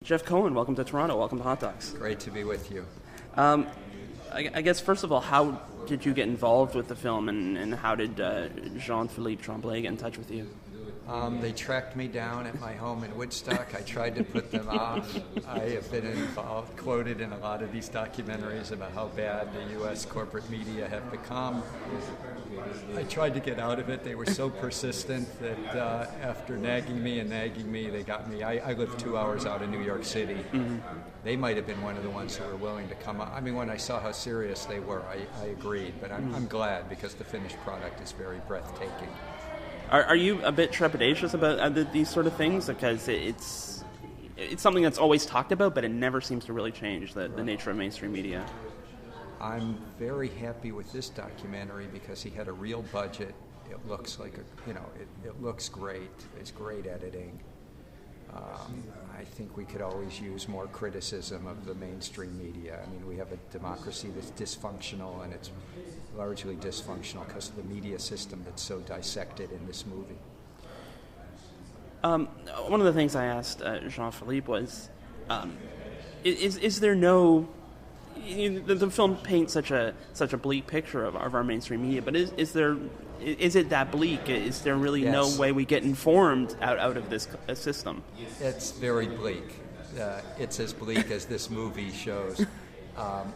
Jeff Cohen, welcome to Toronto. Welcome to Hot Docs. Great to be with you. I guess, first of all, how did you get involved with the film, and how did Jean-Philippe Tremblay get in touch with you? They tracked me down at my home in Woodstock. I tried to put them off. I have been involved, quoted in a lot of these documentaries about how bad the U.S. corporate media have become. I tried to get out of it. They were so persistent that after nagging me, they got me. I live 2 hours out of New York City. Mm-hmm. They might have been one of the ones who were willing to come up. I mean, when I saw how serious they were, I agreed. But I'm glad, because the finished product is very breathtaking. Are you a bit trepidatious about these sort of things? Because it's something that's always talked about, but it never seems to really change the nature of mainstream media. I'm very happy with this documentary because he had a real budget. It looks like it looks great. It's great editing. I think we could always use more criticism of the mainstream media. I mean, we have a democracy that's dysfunctional, and it's largely dysfunctional because of the media system that's so dissected in this movie. One of the things I asked Jean-Philippe was, is there no... The film paints such a bleak picture of our mainstream media, but is it that bleak? Is there really no way we get informed out of this system? It's very bleak. It's as bleak as this movie shows.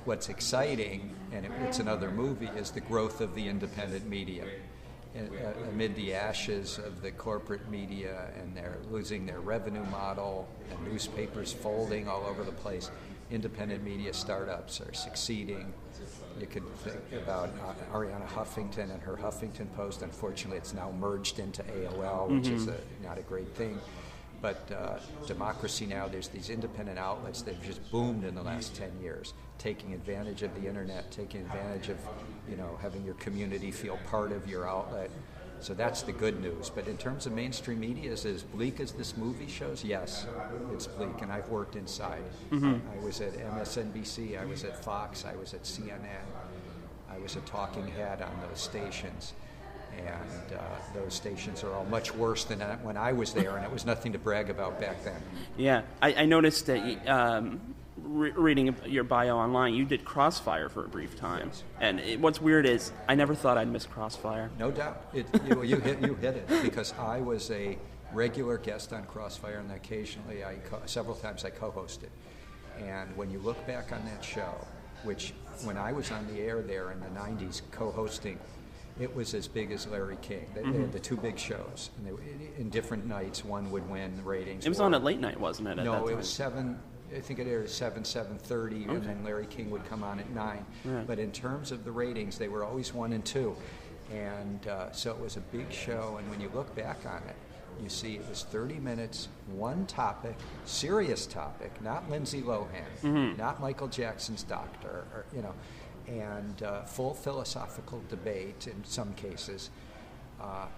What's exciting, and it's another movie, is the growth of the independent media. Amid the ashes of the corporate media, and they're losing their revenue model, and newspapers folding all over the place, independent media startups are succeeding. You could think about Arianna Huffington and her Huffington Post. Unfortunately, it's now merged into AOL, which is not a great thing. But Democracy Now!, there's these independent outlets that have just boomed in the last 10 years, taking advantage of the internet, taking advantage of having your community feel part of your outlet. So that's the good news. But in terms of mainstream media, is it as bleak as this movie shows? Yes, it's bleak, and I've worked inside. Mm-hmm. I was at MSNBC, I was at Fox, I was at CNN, I was a talking head on those stations. And those stations are all much worse than when I was there, and it was nothing to brag about back then. Yeah, I noticed that reading your bio online, you did Crossfire for a brief time. Yes. And what's weird is I never thought I'd miss Crossfire. No doubt. You hit it, because I was a regular guest on Crossfire, and occasionally, several times I co-hosted. And when you look back on that show, which when I was on the air there in the 90s co-hosting, it was as big as Larry King. They had the two big shows, and in different nights, one would win ratings. It was on at late night, wasn't it? No, it was 7. I think it aired at 7:30, and then Larry King would come on at 9. Right. But in terms of the ratings, they were always 1 and 2, and so it was a big show. And when you look back on it, you see it was 30 minutes, one topic, serious topic, not Lindsay Lohan, not Michael Jackson's doctor, and full philosophical debate in some cases.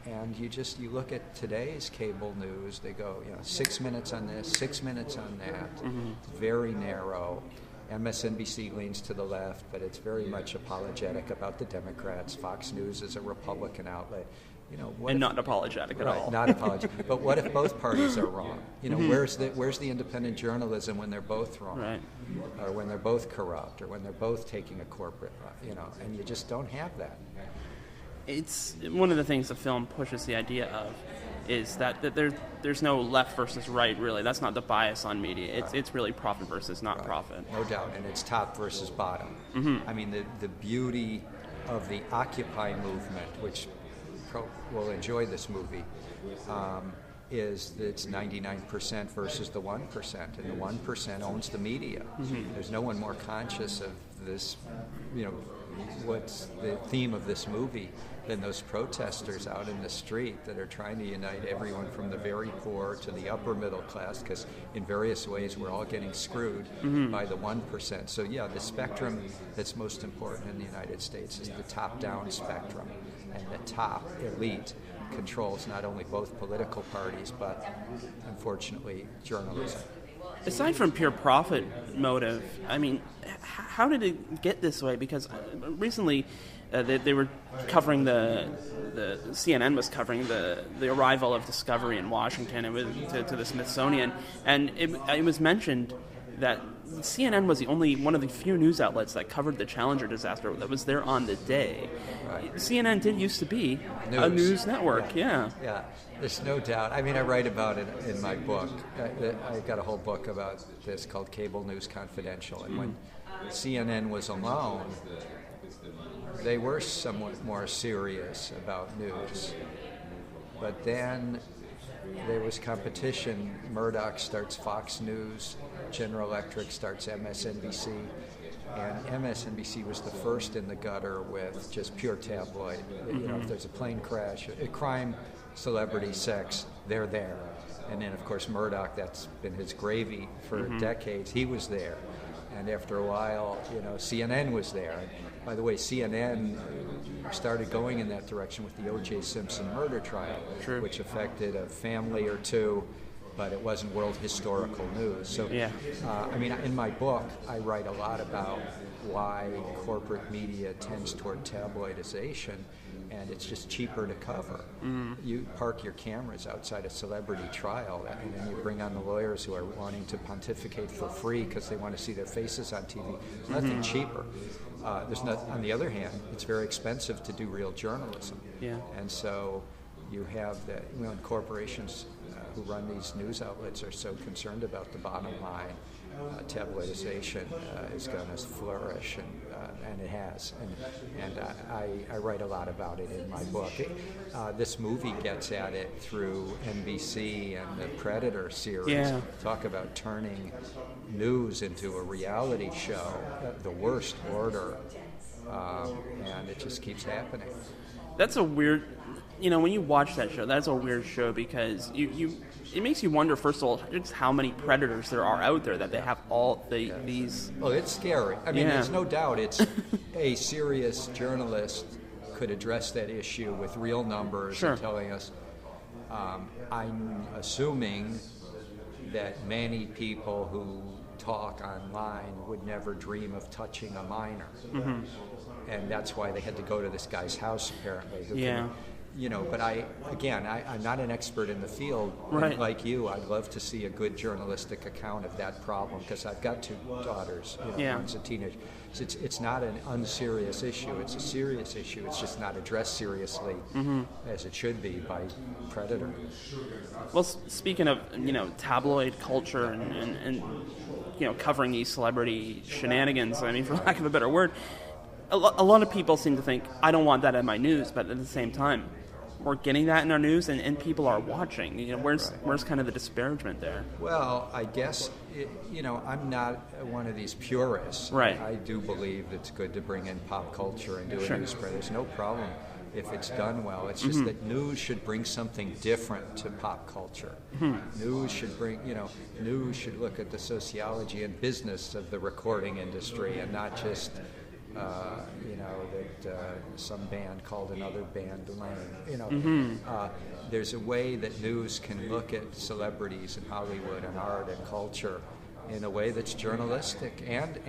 And you look at today's cable news, they go, 6 minutes on this, 6 minutes on that. Mm-hmm. Very narrow. MSNBC leans to the left, but it's very much apologetic about the Democrats. Fox News is a Republican outlet. And not apologetic at all. Not apologetic. But what if both parties are wrong? Where's the independent journalism when they're both wrong? Right. Or when they're both corrupt, or when they're both taking a corporate, and you just don't have that. It's one of the things the film pushes the idea of is that there's no left versus right, really. That's not the bias on media. It's really profit versus not profit. No doubt, and it's top versus bottom. Mm-hmm. I mean, the beauty of the Occupy movement, which will enjoy this movie, is that it's 99% versus the 1%, and the 1% owns the media. Mm-hmm. There's no one more conscious of this, what's the theme of this movie than those protesters out in the street that are trying to unite everyone from the very poor to the upper middle class, because in various ways we're all getting screwed by the 1%. So yeah, the spectrum that's most important in the United States is the top-down spectrum, and the top elite controls not only both political parties, but unfortunately journalism. Aside from pure profit motive, I mean, how did it get this way? Because recently, They were covering the CNN was covering the arrival of Discovery in Washington. It was to the Smithsonian, and it was mentioned that CNN was one of the few news outlets that covered the Challenger disaster that was there on the day. Right. CNN did used to be a news network, yeah. There's no doubt. I mean, I write about it in my book. I got a whole book about this called Cable News Confidential. And when CNN was alone, they were somewhat more serious about news. But then there was competition. Murdoch starts Fox News, General Electric starts MSNBC, and MSNBC was the first in the gutter with just pure tabloid. You know, if there's a plane crash, a crime, celebrity, sex, they're there. And then, of course, Murdoch, that's been his gravy for decades. He was there. And after a while, you know, CNN was there. And by the way, CNN started going in that direction with the O.J. Simpson murder trial, which affected a family or two, but it wasn't world historical news. So, I mean, in my book, I write a lot about why corporate media tends toward tabloidization, and it's just cheaper to cover. You park your cameras outside a celebrity trial, and then you bring on the lawyers who are wanting to pontificate for free because they want to see their faces on TV. There's nothing cheaper. On the other hand, it's very expensive to do real journalism. And so you have that, you know, corporations who run these news outlets are so concerned about the bottom line. Tabloidization is going to flourish, and it has. And I write a lot about it in my book. This movie gets at it through NBC and the Predator series. Talk about turning news into a reality show, the worst order, and it just keeps happening. That's a weird, you know, when you watch that show, that's a weird show because it makes you wonder, first of all, just how many predators there are out there that they have all these. Well, it's scary. I mean, there's no doubt it's a serious journalist could address that issue with real numbers and telling us. I'm assuming that many people who talk online would never dream of touching a minor. And that's why they had to go to this guy's house, apparently. You know, but I'm not an expert in the field. Like you, I'd love to see a good journalistic account of that problem because I've got two daughters. You know, one's a teenager. So it's not an unserious issue. It's a serious issue. It's just not addressed seriously as it should be by Predator. Well, speaking of, you know, tabloid culture and you know, covering these celebrity shenanigans, I mean, for lack of a better word, a lot of people seem to think, I don't want that in my news, but at the same time, we're getting that in our news, and people are watching. You know, where's kind of the disparagement there? Well, I guess, you know, I'm not one of these purists. I do believe it's good to bring in pop culture and do a news spread. There's no problem if it's done well. It's just that news should bring something different to pop culture. News should news should look at the sociology and business of the recording industry and not just you know, that some band called another band lame. You know, there's a way that news can look at celebrities in Hollywood and art and culture in a way that's journalistic and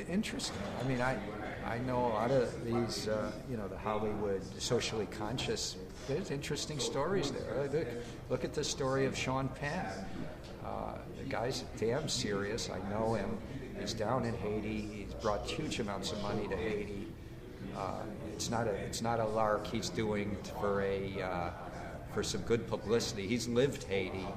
interesting. I mean, I know a lot of these, you know, the Hollywood socially conscious. There's interesting stories there. Look at the story of Sean Penn. The guy's damn serious. I know him. He's down in Haiti. He's brought huge amounts of money to Haiti. It's not a lark he's doing for some good publicity. He's lived Haiti.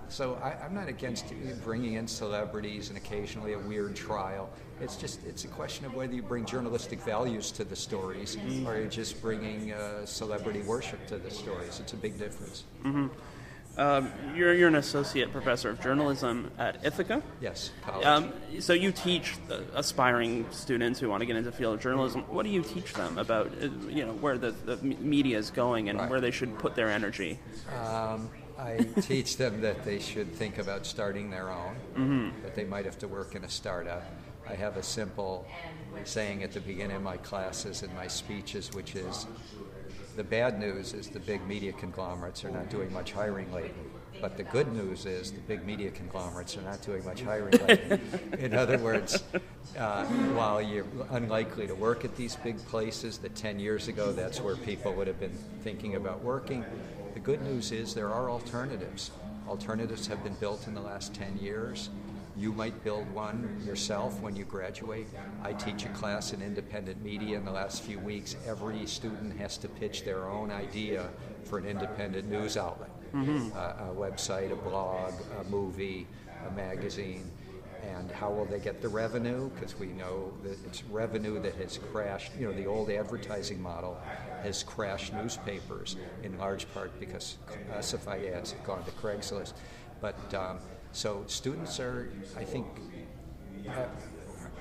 So I'm not against bringing in celebrities and occasionally a weird trial. It's a question of whether you bring journalistic values to the stories or you're just bringing celebrity worship to the stories. It's a big difference. You're an associate professor of journalism at Ithaca? Yes, college. So you teach aspiring students who want to get into the field of journalism. What do you teach them about, you know, where the media is going and where they should put their energy? I teach them that they should think about starting their own, that they might have to work in a startup. I have a simple saying at the beginning of my classes and my speeches, which is, the bad news is the big media conglomerates are not doing much hiring lately. But the good news is the big media conglomerates are not doing much hiring. Lately. In other words, while you're unlikely to work at these big places that 10 years ago that's where people would have been thinking about working, the good news is there are alternatives. Alternatives have been built in the last 10 years. You might build one yourself when you graduate. I teach a class in independent media in the last few weeks. Every student has to pitch their own idea for an independent news outlet. A website, a blog, a movie, a magazine. And how will they get the revenue? Because we know that it's revenue that has crashed. You know, the old advertising model has crashed newspapers in large part because classified ads have gone to Craigslist. But so students are, I think,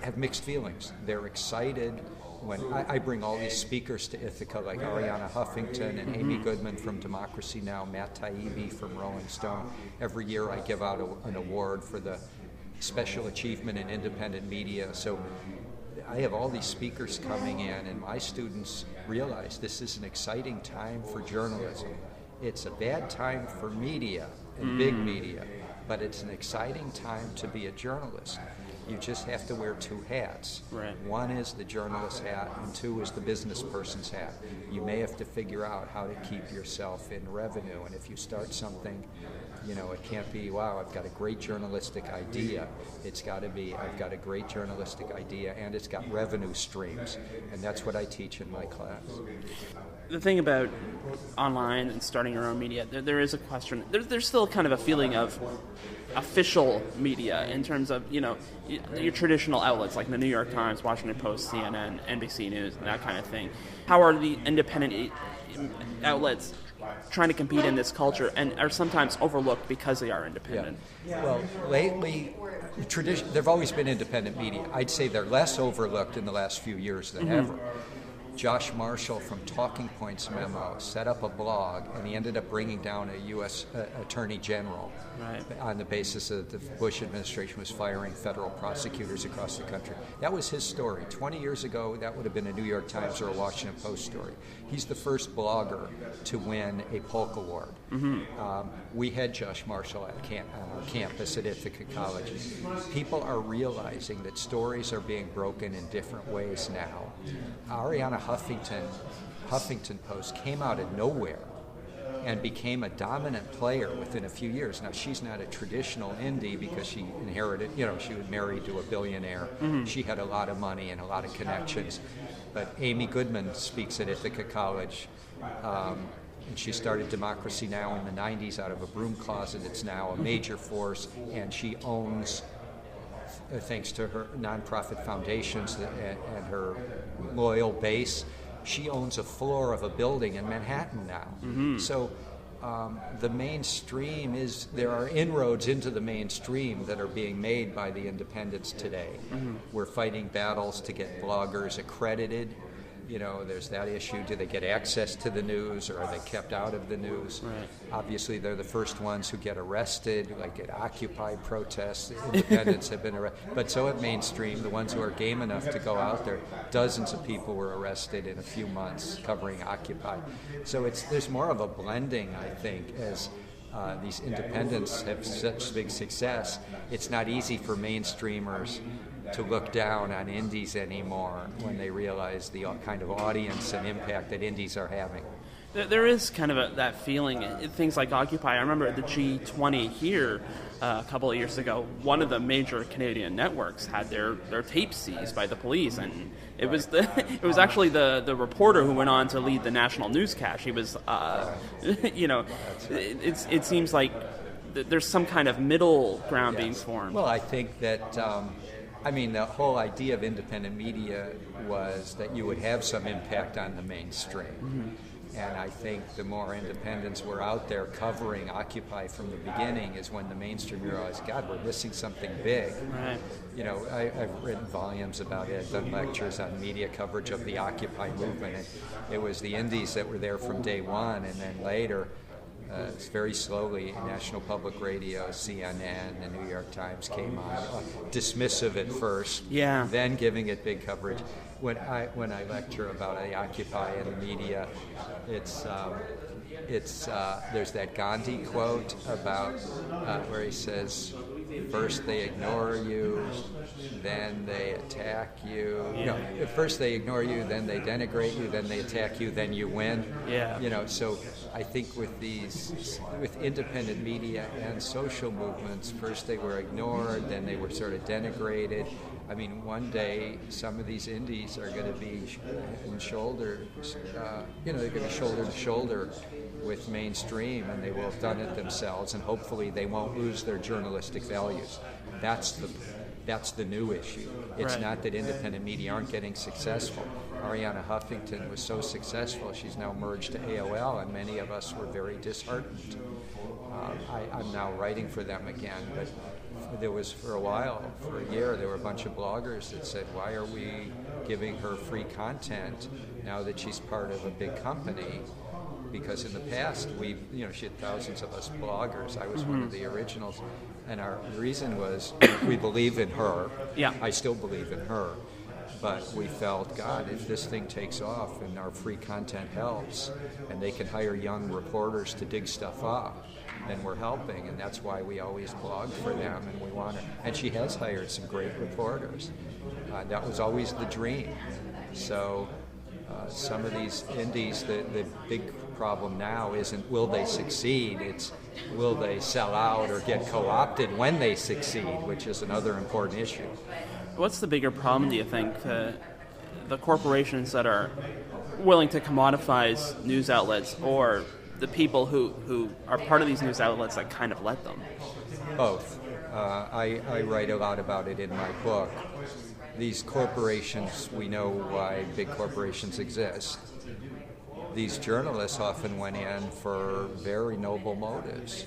have mixed feelings. They're excited when I bring all these speakers to Ithaca, like Arianna Huffington and Amy Goodman from Democracy Now!, Matt Taibbi from Rolling Stone. Every year I give out an award for the special achievement in independent media. So I have all these speakers coming in, and my students realize this is an exciting time for journalism. It's a bad time for media and big media, but it's an exciting time to be a journalist. You just have to wear two hats. Right. One is the journalist hat, and two is the business person's hat. You may have to figure out how to keep yourself in revenue, and if you start something, you know, it can't be, wow, I've got a great journalistic idea. It's got to be, I've got a great journalistic idea, and it's got revenue streams, and that's what I teach in my class. The thing about online and starting your own media, there is a question. There's still kind of a feeling of official media in terms of, you know, your traditional outlets like the New York Times, Washington Post, CNN, NBC News, and that kind of thing. How are the independent outlets trying to compete in this culture and are sometimes overlooked because they are independent? Yeah. Well, lately, there've always been independent media. I'd say they're less overlooked in the last few years than ever. Josh Marshall from Talking Points Memo set up a blog, and he ended up bringing down a U.S. Attorney General on the basis that the Bush administration was firing federal prosecutors across the country. That was his story. 20 years ago, that would have been a New York Times or a Washington Post story. He's the first blogger to win a Polk Award. We had Josh Marshall on our campus at Ithaca College. People are realizing that stories are being broken in different ways now. Arianna Huffington Post came out of nowhere and became a dominant player within a few years. Now, she's not a traditional indie because she inherited, you know, she was married to a billionaire. She had a lot of money and a lot of connections. But Amy Goodman speaks at Ithaca College, and she started Democracy Now! In the 90s out of a broom closet. It's now a major force, and she owns, thanks to her nonprofit foundations and her loyal base, she owns a floor of a building in Manhattan now. So the mainstream there are inroads into the mainstream that are being made by the independents today. We're fighting battles to get bloggers accredited. You know, there's that issue. Do they get access to the news, or are they kept out of the news? Right. Obviously, they're the first ones who get arrested, like at Occupy protests. Independents have been arrested. But so at mainstream, the ones who are game enough to go out there, dozens of people were arrested in a few months covering Occupy. So there's more of a blending, I think, as these independents have such big success. It's not easy for mainstreamers to look down on indies anymore when they realize the kind of audience and impact that indies are having. There is kind of that feeling. Things like Occupy. I remember at the G20 here a couple of years ago, one of the major Canadian networks had their tapes seized by the police, and it was actually the reporter who went on to lead the national newscast. He was, you know, it seems like there's some kind of middle ground being formed. Well, I think that. I mean, the whole idea of independent media was that you would have some impact on the mainstream. And I think the more independents were out there covering Occupy from the beginning is when the mainstream realized, God, we're missing something big. Right. You know, I've written volumes about it, I've done lectures on media coverage of the Occupy movement. And it was the indies that were there from day one, and then later, very slowly, National Public Radio, CNN, the New York Times came on, dismissive at first, then giving it big coverage. When I lecture about the Occupy and the media, it's it's there's that Gandhi quote about where he says, first they ignore you, then they attack you. No, first they ignore you, then they denigrate you, then they attack you, then you win. Yeah. So I think with independent media and social movements, first they were ignored, then they were sort of denigrated. I mean, one day some of these indies are going to be in shoulders, they're going to be shoulder to shoulder with mainstream, and they will have done it themselves, and hopefully they won't lose their journalistic values. That's the new issue. It's not that independent media aren't getting successful. Arianna Huffington was so successful, she's now merged to AOL, and many of us were very disheartened. I'm now writing for them again, but there was for a year, there were a bunch of bloggers that said, why are we giving her free content now that she's part of a big company? Because in the past, she had thousands of us bloggers. I was one of the originals. And our reason was we believe in her. Yeah. I still believe in her. But we felt, God, if this thing takes off and our free content helps, and they can hire young reporters to dig stuff up, then we're helping. And that's why we always blog for them, and we want her. And she has hired some great reporters. That was always the dream. So some of these indies, the big problem now isn't will they succeed, it's will they sell out or get co-opted when they succeed, which is another important issue. What's the bigger problem, do you think? The corporations that are willing to commodify news outlets, or the people who are part of these news outlets that kind of let them? Both. I write a lot about it in my book. These corporations, we know why big corporations exist. These journalists often went in for very noble motives.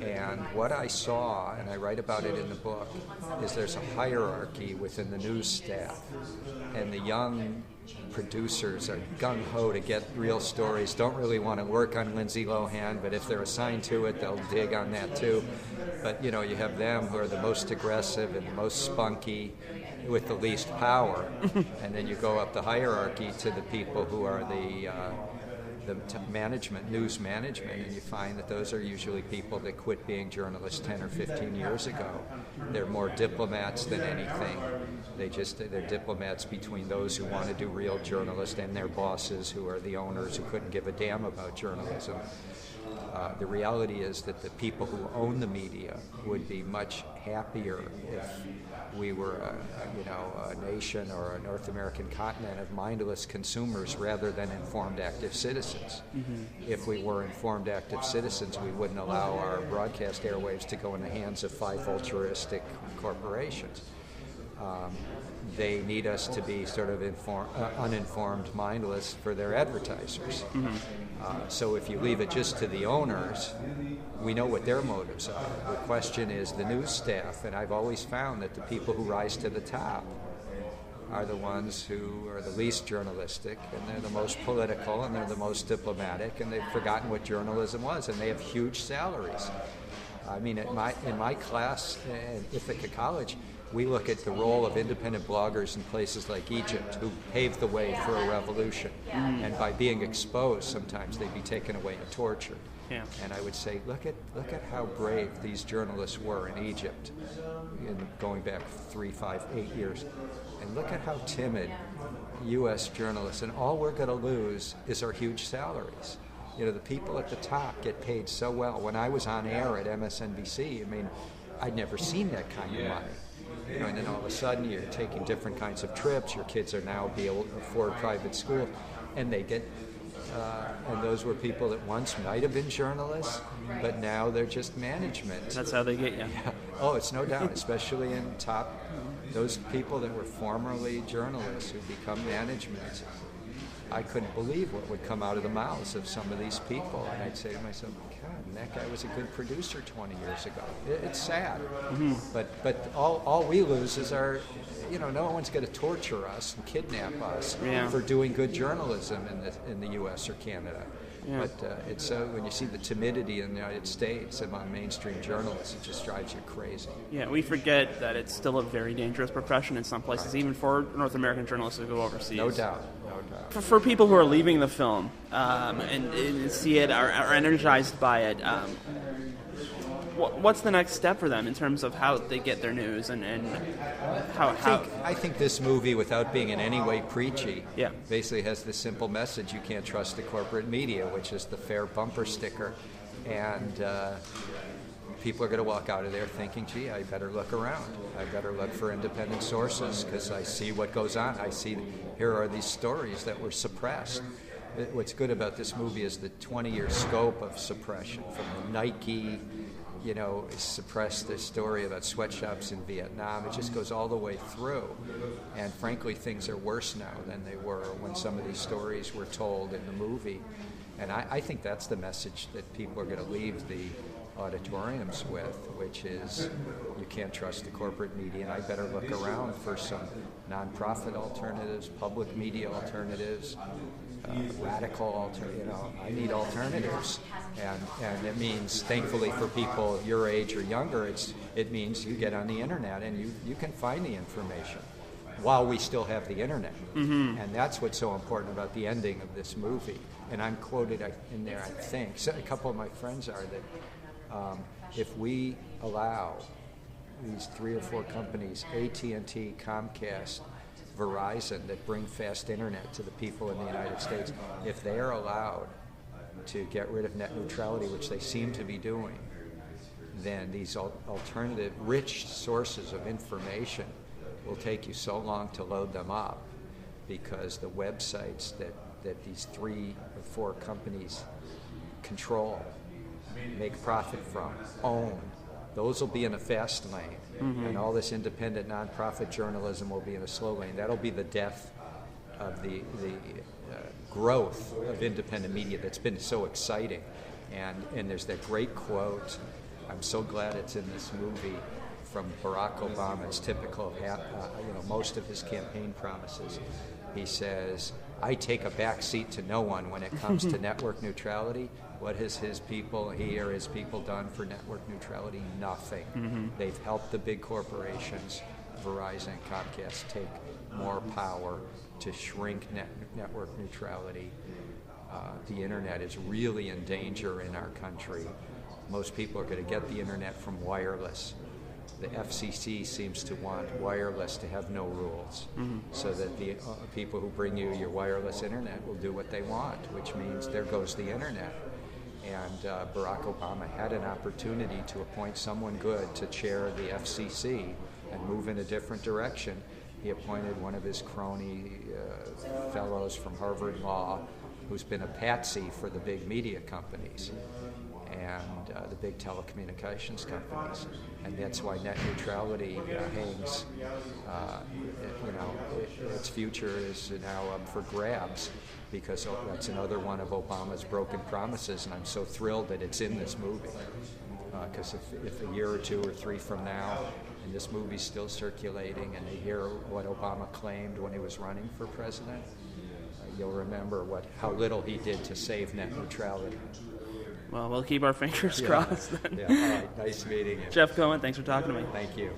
And what I saw, and I write about it in the book, is there's a hierarchy within the news staff. And the young producers are gung-ho to get real stories, don't really want to work on Lindsay Lohan, but if they're assigned to it, they'll dig on that too. But, you have them who are the most aggressive and the most spunky, with the least power, and then you go up the hierarchy to the people who are the management, news management, and you find that those are usually people that quit being journalists 10 or 15 years ago. They're more diplomats than anything. They're diplomats between those who want to do real journalists and their bosses, who are the owners who couldn't give a damn about journalism. The reality is that the people who own the media would be much happier if we were a nation or a North American continent of mindless consumers rather than informed active citizens. Mm-hmm. If we were informed active citizens, we wouldn't allow our broadcast airwaves to go in the hands of 5 altruistic corporations. They need us to be sort of uninformed, mindless for their advertisers. Mm-hmm. So if you leave it just to the owners, we know what their motives are. The question is the news staff, and I've always found that the people who rise to the top are the ones who are the least journalistic, and they're the most political, and they're the most diplomatic, and they've forgotten what journalism was, and they have huge salaries. I mean, in my class at Ithaca College, we look at the role of independent bloggers in places like Egypt, who paved the way for a revolution. And by being exposed, sometimes they'd be taken away and tortured. Yeah. And I would say, look at how brave these journalists were in Egypt, going back 3, 5, 8 years. And look at how timid U.S. journalists, and all we're going to lose is our huge salaries. The people at the top get paid so well. When I was on air at MSNBC, I'd never seen that kind of money. And then all of a sudden you're taking different kinds of trips. Your kids are now able to afford private school, and they get. And those were people that once might have been journalists, but now they're just management. That's how they get you. Yeah. Oh, it's no doubt, especially in top. Those people that were formerly journalists who become management. I couldn't believe what would come out of the mouths of some of these people, and I'd say to myself, God, that guy was a good producer 20 years ago. It's sad, but all we lose is our, no one's going to torture us and kidnap us for doing good journalism in the U.S. or Canada. Yeah. But it's so when you see the timidity in the United States among mainstream journalists, it just drives you crazy. Yeah, we forget that it's still a very dangerous profession in some places, even for North American journalists who go overseas. No doubt. For people who are leaving the film and see it, are energized by it, what's the next step for them in terms of how they get their news and how? I think this movie, without being in any way preachy, Yeah. basically has the simple message: you can't trust the corporate media, which is the fair bumper sticker, and people are going to walk out of there thinking, "Gee, I better look around. I better look for independent sources because I see what goes on. I see here are these stories that were suppressed." What's good about this movie is the 20-year scope of suppression, from the Nike. Suppressed the story about sweatshops in Vietnam. It just goes all the way through. And frankly, things are worse now than they were when some of these stories were told in the movie. And I think that's the message that people are going to leave the auditoriums with, which is you can't trust the corporate media, and I better look around for some nonprofit alternatives, public media alternatives, radical alternatives. I need alternatives, and it means, thankfully for people your age or younger, it means you get on the internet and you can find the information while we still have the internet. Mm-hmm. And that's what's so important about the ending of this movie. And I'm quoted in there, I think, so a couple of my friends are, that if we allow these 3 or 4 companies, AT&T, Comcast, Verizon, that bring fast internet to the people in the United States, if they are allowed to get rid of net neutrality, which they seem to be doing, then these alternative rich sources of information will take you so long to load them up, because the websites that these 3 or 4 companies control, make profit from, own, those will be in a fast lane. Mm-hmm. And all this independent nonprofit journalism will be in a slow lane. That'll be the death of the growth of independent media that's been so exciting. And there's that great quote, I'm so glad it's in this movie, from Barack Obama. It's typical of most of his campaign promises. He says, I take a back seat to no one when it comes to network neutrality. What has he or his people done for network neutrality? Nothing. Mm-hmm. They've helped the big corporations, Verizon and Comcast, take more power to shrink network neutrality. The internet is really in danger in our country. Most people are going to get the internet from wireless. The FCC seems to want wireless to have no rules, mm-hmm. so that the people who bring you your wireless internet will do what they want, which means there goes the internet. And Barack Obama had an opportunity to appoint someone good to chair the FCC and move in a different direction. He appointed one of his crony fellows from Harvard Law, who's been a patsy for the big media companies and the big telecommunications companies. And that's why net neutrality hangs, its future is now up for grabs, because that's another one of Obama's broken promises, and I'm so thrilled that it's in this movie. Because if a year or 2 or 3 from now, and this movie's still circulating, and they hear what Obama claimed when he was running for president, you'll remember how little he did to save net neutrality. Well, we'll keep our fingers crossed then. Yeah. All right. Nice meeting you. Jeff Cohen, thanks for talking to me. Thank you.